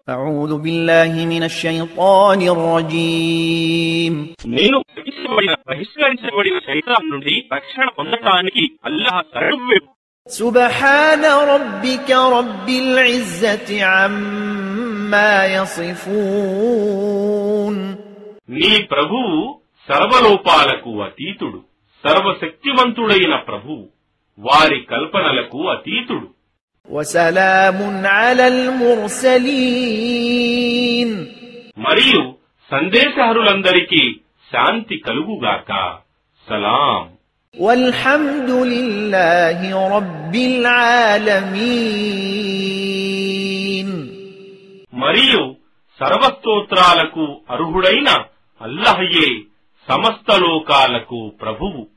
أعوذ بالله من الشيطان الرجيم నేను బహిష్కరించబడిన శైతాన్ నుండి రక్షణ పొందటానికి అల్లాహ్ శరణు. سبحان ربك رب العزة عما يصفون నీ ప్రభువు సర్వలోపాలకు అతీతుడు, సర్వశక్తివంతుడైన ప్రభువు వారి కల్పనలకు అతీతుడు. وسلام على المرسلين మరియు సందేశహరులందరికీ శాంతి కలుగుగాక. సలాం. والحمد لله رب العالمين మరియు సర్వస్తోత్రాలకు అర్హుడైన అల్లాహ్యే సమస్త లోకాలకు ప్రభువు.